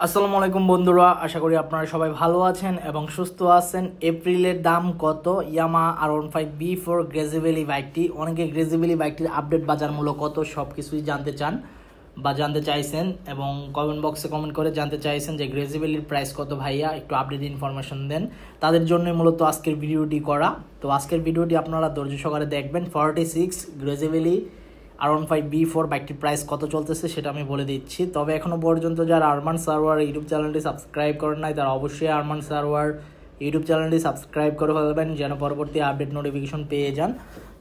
আসসালামু আলাইকুম বন্ধুরা, আশা করি আপনারা সবাই ভালো আছেন এবং সুস্থ আছেন। এপ্রিলের দাম কত? ইয়ামাহা R15B4 গ্রেজিভেলি বাইকটি, অনেকে গ্রেজিভেলি বাইকটির আপডেট বাজার মূল্য কত সব কিছুই জানতে চান বা জানতে চাইছেন এবং কমেন্ট বক্সে কমেন্ট করে জানতে চাইছেন যে গ্রেজিভেলির প্রাইস কত ভাইয়া, একটু আপডেট ইনফরমেশন দেন। তাদের জন্যই মূলত আজকের ভিডিওটি করা। তো আজকের ভিডিওটি আপনারা ধৈর্য সহকারে দেখবেন। 46 গ্রেজিভেলি R15B4 বাইকটির প্রাইস কত চলতেছে সেটা আমি বলে দিচ্ছি। তবে এখনও পর্যন্ত যারা আরমান সারোয়ার ইউটিউব চ্যানেলটি সাবস্ক্রাইব করেন নাই তারা অবশ্যই আরমান সারোয়ার ইউটিউব চ্যানেলটি সাবস্ক্রাইব করে ফেলবেন যেন পরবর্তী আপডেট নোটিফিকেশন পেয়ে যান।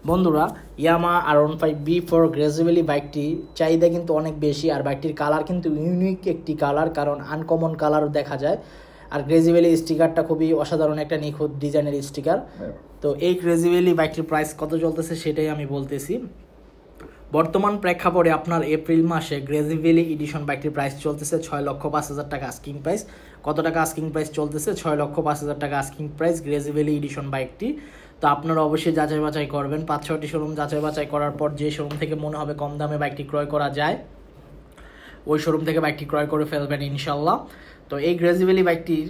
বন্ধুরা, ইয়ামাহা R15B4 গ্রেজিভেলি বাইকটি চাহিদা কিন্তু অনেক বেশি, আর বাইকটির কালার কিন্তু ইউনিক একটি কালার, কারণ আনকমন কালারও দেখা যায়। আর গ্রেজিভেলি স্টিকারটা খুবই অসাধারণ একটা নিখুঁত ডিজাইনের স্টিকার। তো এই গ্রেজিভেলি বাইকটির প্রাইস কত চলতেছে সেটাই আমি বলতেছি। বর্তমান প্রেক্ষাপটে আপনার এপ্রিল মাসে গ্রেজিভেলি এডিশন বাইকটির প্রাইস চলতেছে 6,05,000 টাকা আস্কিং প্রাইস। কত টাকা আস্কিং প্রাইস চলতেছে? 6,05,000 টাকা আস্কিং প্রাইস গ্রেজিভেলি এডিশন বাইকটি। তো আপনারা অবশ্যই যাচাই বাছাই করবেন, 5-6টি শোরুম যাচাই বাছাই করার পর যে শোরুম থেকে মনে হবে কম দামে বাইকটি ক্রয় করা যায় ওই শোরুম থেকে বাইকটি ক্রয় করে ফেলবেন ইনশাল্লাহ। তো এই গ্রেজিভেলি বাইকটির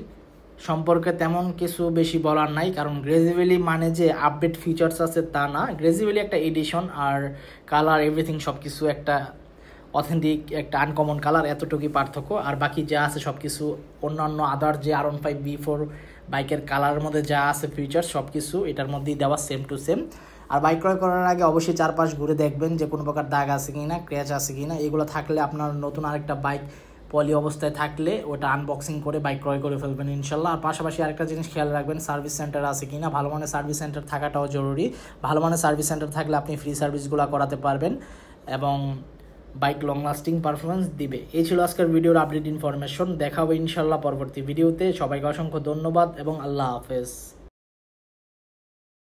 সম্পর্কে তেমন কিছু বেশি বলার নাই, কারণ গ্রেজিভেলি মানে যে আপডেট ফিচার্স আছে তা না। গ্রেজিভেলি একটা এডিশন, আর কালার এভরিথিং সব কিছু একটা অথেন্টিক একটা আনকমন কালার, এতটুকুই পার্থক্য। আর বাকি যা আছে সব কিছু অন্যান্য আদার যে R15B4 বাইকের কালারের মধ্যে যা আছে ফিচার্স সব কিছু এটার মধ্যেই দেওয়া সেম টু সেম। আর বাইক ক্রয় করার আগে অবশ্যই চারপাশ ঘুরে দেখবেন যে কোনো প্রকার দাগ আছে কি না, ক্র্যাচ আছে কি না। এগুলো থাকলে আপনার নতুন আরেকটা বাইক পলি অবস্থায় থাকলে ওটা আনবক্সিং করে বাইক ক্রয় করে ফেলবেন ইনশাল্লাহ। আর পাশাপাশি আরেকটা জিনিস খেয়াল রাখবেন, সার্ভিস সেন্টার আছে কি না। ভালো মানের সার্ভিস সেন্টার থাকাটাও জরুরি। ভালো মানের সার্ভিস সেন্টার থাকলে আপনি ফ্রি সার্ভিসগুলো করাতে পারবেন এবং বাইক লং লাস্টিং পারফরমেন্স দিবে। এই ছিল আজকের ভিডিওর আপডেট ইনফরমেশন। দেখা হবে ইনশাল্লাহ পরবর্তী ভিডিওতে। সবাইকে অসংখ্য ধন্যবাদ এবং আল্লাহ হাফেজ।